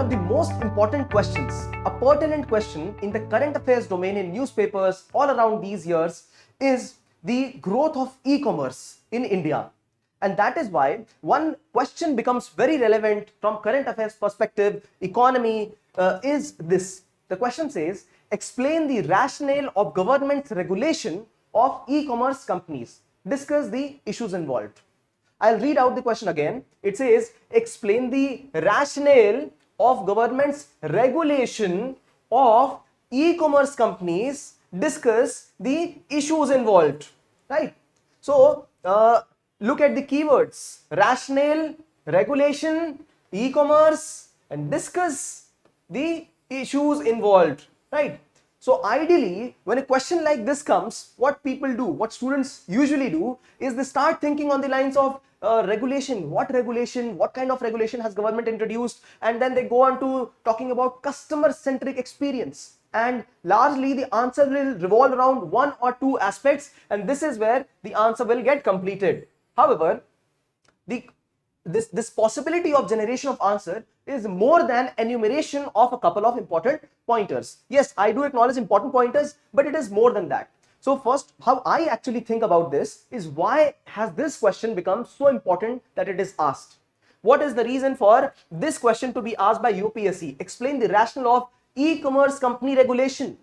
of the most important questions, a pertinent question in the current affairs domain in newspapers all around these years is the growth of e-commerce in India. And that is why one question becomes very relevant from current affairs perspective, economy, is this. The question says, explain the rationale of government's regulation of e-commerce companies. Discuss the issues involved. I'll read out the question again. It says, explain the rationale of government's regulation of e-commerce companies, discuss the issues involved, right? So, look at the keywords: rationale, regulation, e-commerce, and discuss the issues involved, right? So ideally, when a question like this comes, what people do, what students usually do, is they start thinking on the lines of regulation. What regulation? What kind of regulation has government introduced? And then they go on to talking about customer-centric experience. And largely the answer will revolve around one or two aspects, and this is where the answer will get completed. However, this possibility of generation of answer is more than enumeration of a couple of important pointers. Yes, I do acknowledge important pointers, but it is more than that. So first, how I actually think about this is, why has this question become so important that it is asked? What is the reason for this question to be asked by UPSC? Explain the rationale of e-commerce company regulation.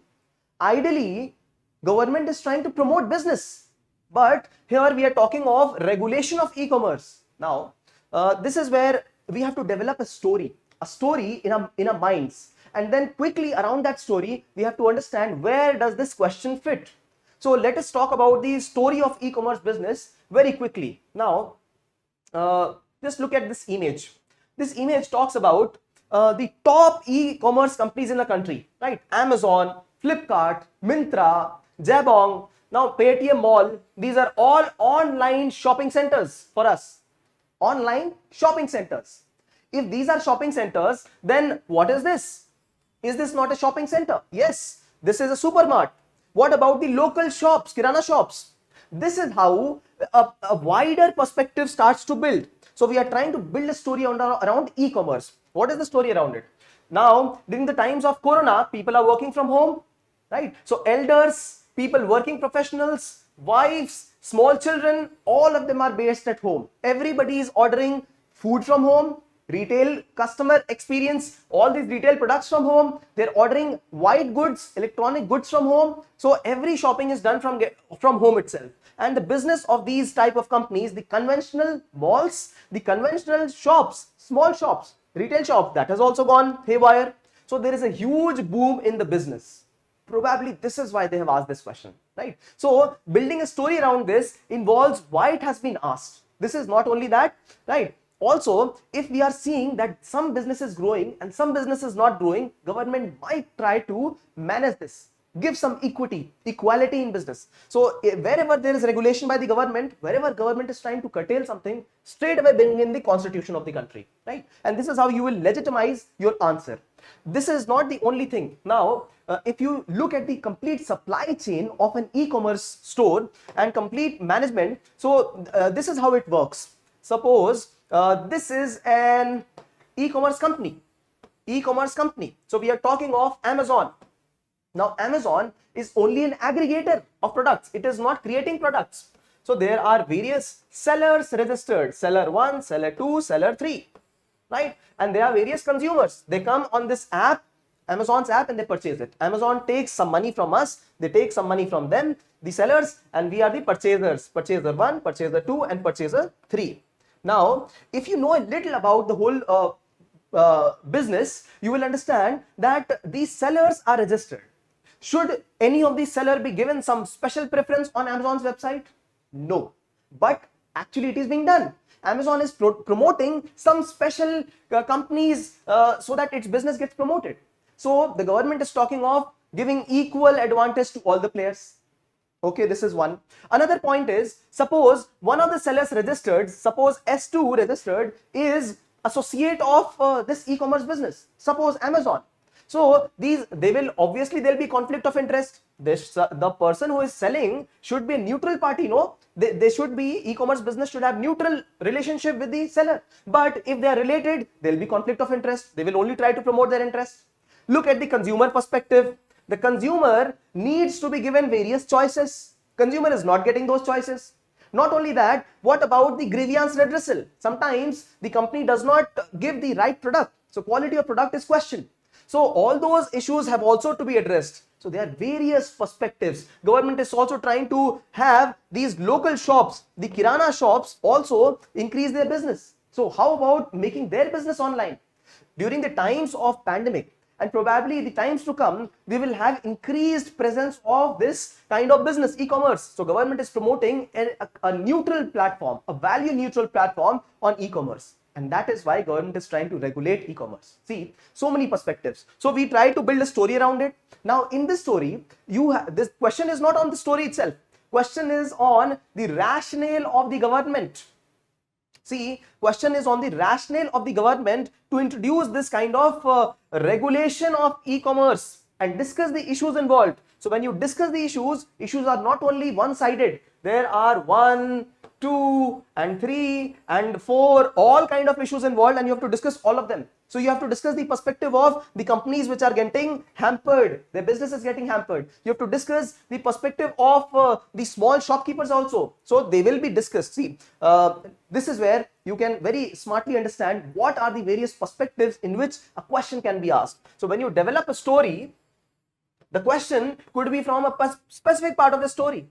Ideally, government is trying to promote business, but here we are talking of regulation of e-commerce. Now, this is where we have to develop a story in our minds, and then quickly around that story we have to understand where does this question fit. So let us talk about the story of e-commerce business very quickly. Now, just look at this image. This image talks about the top e-commerce companies in the country, right? Amazon, Flipkart, Myntra, Jabong, now Paytm Mall. These are all online shopping centers for us. Online shopping centers. If these are shopping centers, then what is this? Is this not a shopping center? Yes, this is a supermart. What about the local shops, kirana shops? This is how a wider perspective starts to build. So we are trying to build a story around e-commerce. What is the story around it? Now, during the times of Corona, people are working from home, right? So elders, people, working professionals, wives, small children, all of them are based at home. Everybody is ordering food from home, retail customer experience, all these retail products from home. They're ordering white goods, electronic goods from home. So every shopping is done from home itself. And the business of these type of companies, the conventional malls, the conventional shops, small shops, retail shops, that has also gone haywire. So there is a huge boom in the business. Probably this is why they have asked this question, right? So building a story around this involves why it has been asked. This is not only that, right? Also, if we are seeing that some business is growing and some business is not growing, government might try to manage this, give some equality in business. So wherever there is regulation by the government, wherever government is trying to curtail something, straight away bring in the constitution of the country, right? And this is how you will legitimize your answer. This is not the only thing. Now, if you look at the complete supply chain of an e-commerce store and complete management, so this is how it works. Suppose this is an e-commerce company. So we are talking of Amazon. Now, Amazon is only an aggregator of products. It is not creating products. So there are various sellers registered, seller 1, seller 2, seller 3, right? And there are various consumers. They come on this app, Amazon's app, and they purchase it. Amazon takes some money from us, they take some money from them, the sellers, and we are the purchasers. Purchaser 1, purchaser 2, and purchaser 3. Now, if you know a little about the whole business, you will understand that these sellers are registered. Should any of these sellers be given some special preference on Amazon's website? No. But actually it is being done. Amazon is promoting some special companies so that its business gets promoted. So the government is talking of giving equal advantage to all the players. Okay, this is one. Another point is, suppose one of the sellers registered, suppose S2 registered is associate of this e-commerce business, suppose Amazon. So there'll be conflict of interest. The person who is selling should be a neutral party, no? They should be, e-commerce business should have neutral relationship with the seller. But if they are related, there'll be conflict of interest. They will only try to promote their interests. Look at the consumer perspective. The consumer needs to be given various choices. Consumer is not getting those choices. Not only that, what about the grievance redressal? Sometimes the company does not give the right product. So quality of product is questioned. So all those issues have also to be addressed. So there are various perspectives. Government is also trying to have these local shops, the kirana shops, also increase their business. So how about making their business online? During the times of pandemic, and probably the times to come, we will have increased presence of this kind of business, e-commerce. So government is promoting a neutral platform, a value neutral platform on e-commerce. And that is why government is trying to regulate e-commerce. See, so many perspectives. So we try to build a story around it. Now in this story, this question is not on the story itself. Question is on the rationale of the government. See, question is on the rationale of the government to introduce this kind of regulation of e-commerce and discuss the issues involved. So when you discuss the issues are not only one-sided. There are 1, 2 and 3 and 4, all kind of issues involved, and you have to discuss all of them. So you have to discuss the perspective of the companies which are getting hampered, their business is getting hampered. You have to discuss the perspective of the small shopkeepers also. So they will be discussed. See, this is where you can very smartly understand what are the various perspectives in which a question can be asked. So when you develop a story, the question could be from a specific part of the story.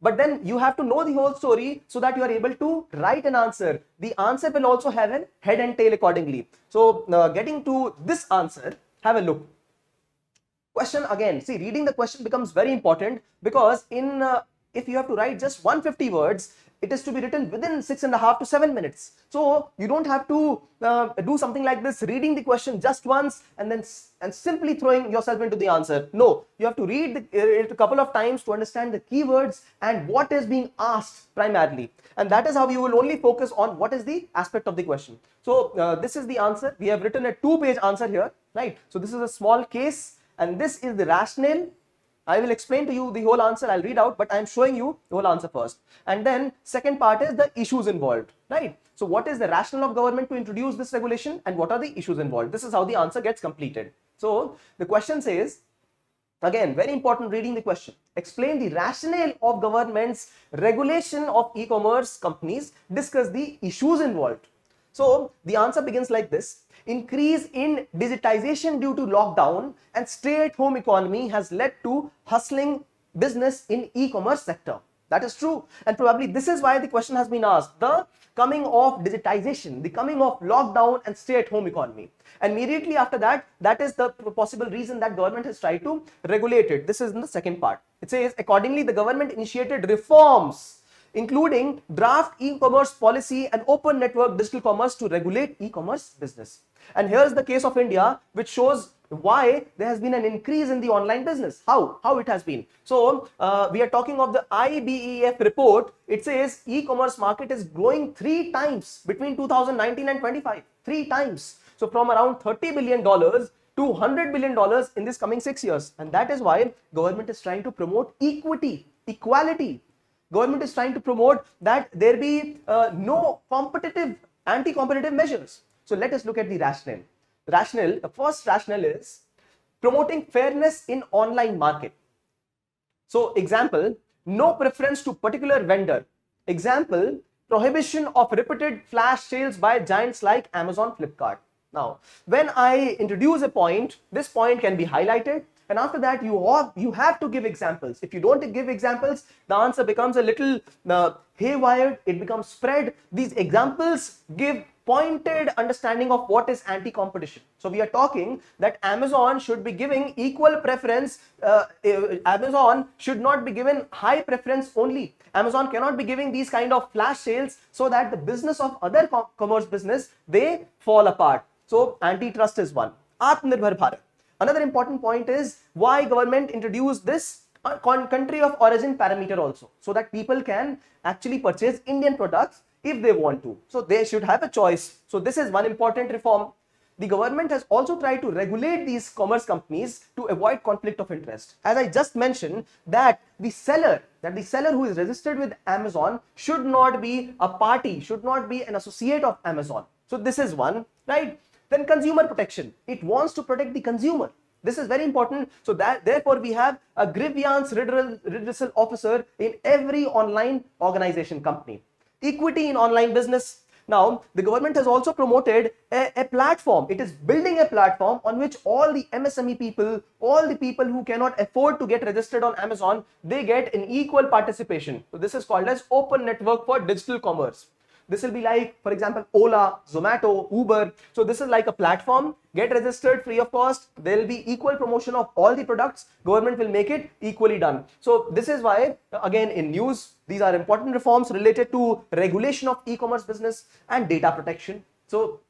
But then you have to know the whole story so that you are able to write an answer. The answer will also have a head and tail accordingly. So getting to this answer, have a look. Question again, see, reading the question becomes very important, because if you have to write just 150 words, it is to be written within 6.5 to 7 minutes. So you don't have to do something like this, reading the question just once and simply throwing yourself into the answer. No, you have to read it a couple of times to understand the keywords and what is being asked primarily. And that is how you will only focus on what is the aspect of the question. So this is the answer. We have written a 2-page answer here, right? So this is a small case, and this is the rationale. I will explain to you the whole answer, I'll read out, but I'm showing you the whole answer first. And then second part is the issues involved, right? So what is the rationale of government to introduce this regulation and what are the issues involved? This is how the answer gets completed. So the question says, again, very important, reading the question. Explain the rationale of government's regulation of e-commerce companies. Discuss the issues involved. So the answer begins like this. Increase in digitization due to lockdown and stay-at-home economy has led to hustling business in e-commerce sector. That is true, and probably this is why the question has been asked. The coming of digitization, the coming of lockdown and stay-at-home economy, and immediately after that, that is the possible reason that government has tried to regulate it. This is in the second part. It says, accordingly, the government initiated reforms including draft e-commerce policy and open network digital commerce to regulate e-commerce business. And here's the case of India, which shows why there has been an increase in the online business. How it has been. So we are talking of the IBEF report. It says e-commerce market is growing 3 times between 2019 and 25. 3 times. So from around $30 billion to $100 billion in this coming 6 years. And that is why government is trying to promote equity, equality. Government is trying to promote that there be no anti-competitive measures. So let us look at the rationale. The first rationale is promoting fairness in online market. So example, no preference to particular vendor. Example, prohibition of repeated flash sales by giants like Amazon, Flipkart. Now, when I introduce a point, this point can be highlighted. And after that, you have to give examples. If you don't give examples, the answer becomes a little haywire. It becomes spread. These examples give pointed understanding of what is anti-competition. So we are talking that Amazon should be giving equal preference. Amazon should not be given high preference only. Amazon cannot be giving these kind of flash sales so that the business of other commerce business, they fall apart. So antitrust is one. Atmanirbhar Bharat. Another important point is why government introduced this country of origin parameter also, so that people can actually purchase Indian products if they want to. So they should have a choice. So this is one important reform. the government has also tried to regulate these commerce companies to avoid conflict of interest. As I just mentioned, that the seller who is registered with Amazon should not be a party, should not be an associate of Amazon. So this is one, right? Then consumer protection. It wants to protect the consumer. This is very important. So that therefore we have a grievance redressal officer in every online organization company. Equity in online business. Now, the government has also promoted a platform. It is building a platform on which all the MSME people, all the people who cannot afford to get registered on Amazon, they get an equal participation. So this is called as Open Network for Digital Commerce. This will be like, for example, Ola, Zomato, Uber. So this is like a platform. Get registered free of cost. There will be equal promotion of all the products. Government will make it equally done. So this is why, again, in news, these are important reforms related to regulation of e-commerce business and data protection. So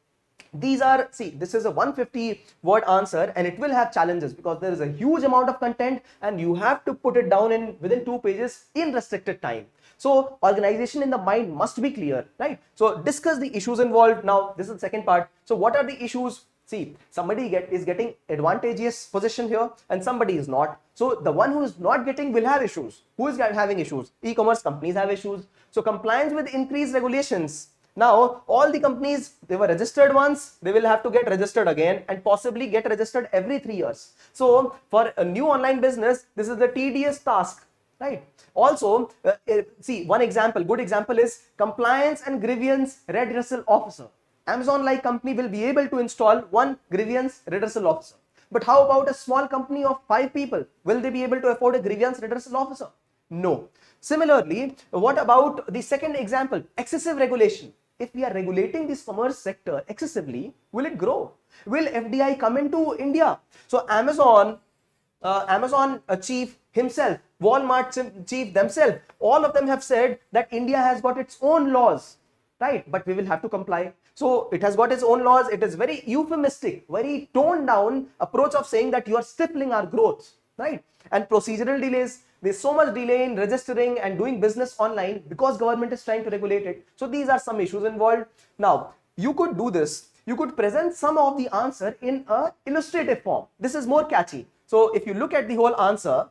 these are, see, this is a 150 word answer and it will have challenges because there is a huge amount of content and you have to put it down in within 2 pages in restricted time. So organization in the mind must be clear, right? So discuss the issues involved. Now this is the second part. So what are the issues? See, somebody is getting advantageous position here and somebody is not. So the one who is not getting will have issues. Who is having issues? E-commerce companies have issues. So compliance with increased regulations. Now all the companies, they were registered once, they will have to get registered again and possibly get registered every 3 years. So for a new online business, this is the tedious task, right? Also, see, one example, good example is compliance and grievance redressal officer. Amazon like company will be able to install one grievance redressal officer. But how about a small company of 5 people? Will they be able to afford a grievance redressal officer? No. Similarly, what about the second example, excessive regulation? If we are regulating this commerce sector excessively, will it grow? Will FDI come into India? So Amazon chief himself, Walmart chief themselves, all of them have said that India has got its own laws, right? But we will have to comply. So it has got its own laws. It is very euphemistic, very toned down approach of saying that you are stifling our growth, right? And procedural delays. There's so much delay in registering and doing business online because government is trying to regulate it. So these are some issues involved. Now, you could do this. You could present some of the answer in a illustrative form. This is more catchy. So if you look at the whole answer,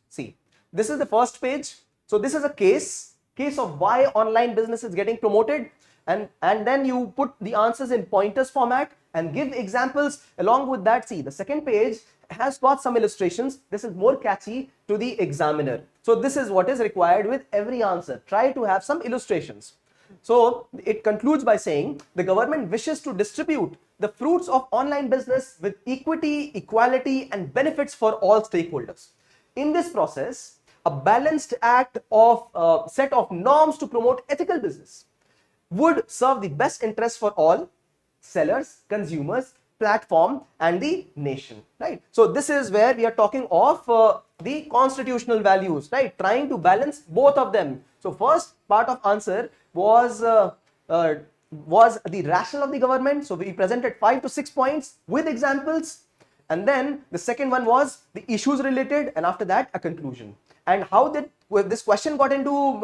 see, this is the first page. So this is a case of why online business is getting promoted. And then you put the answers in pointers format and give examples along with that. See, the second page has got some illustrations. This is more catchy to the examiner. So this is what is required with every answer. Try to have some illustrations. So it concludes by saying the government wishes to distribute the fruits of online business with equity, equality, and benefits for all stakeholders. In this process, a balanced act of set of norms to promote ethical business would serve the best interest for all sellers, consumers, platform, and the nation, right? So this is where we are talking of the constitutional values, right? Trying to balance both of them. So first part of answer was the rationale of the government. So we presented 5 to 6 points with examples. And then the second one was the issues related, and after that a conclusion. And how did this question got into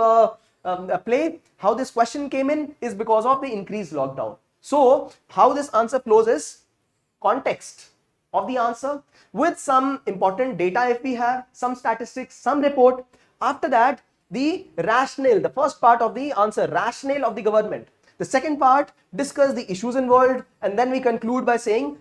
play? How this question came in is because of the increased lockdown. So how this answer flows is context of the answer with some important data if we have, some statistics, some report. After that, the rationale, the first part of the answer, rationale of the government. The second part, discuss the issues involved, and then we conclude by saying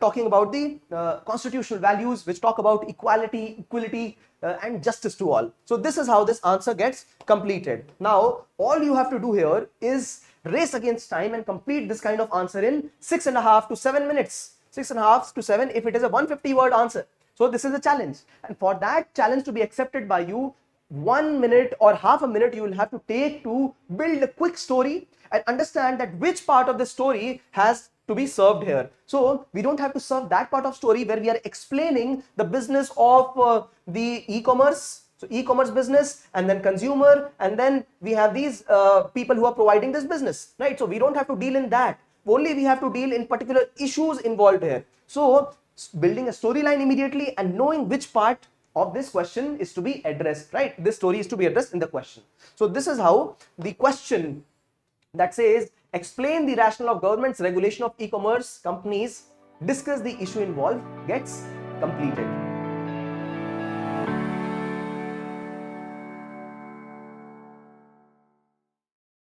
talking about the constitutional values which talk about equality, equality, and justice to all. So this is how this answer gets completed. Now, all you have to do here is race against time and complete this kind of answer in 6.5 to 7 minutes. 6.5 to 7 if it is a 150 word answer. So this is a challenge, and for that challenge to be accepted by you, 1 minute or half a minute you will have to take to build a quick story and understand that which part of the story has to be served here. So we don't have to serve that part of story where we are explaining the business of the e-commerce, so e-commerce business, and then consumer, and then we have these people who are providing this business, right? So we don't have to deal in that. Only we have to deal in particular issues involved here. So building a storyline immediately and knowing which part of this question is to be addressed, right? This story is to be addressed in the question. So this is how the question that says explain the rationale of government's regulation of e-commerce companies, discuss the issue involved, gets completed.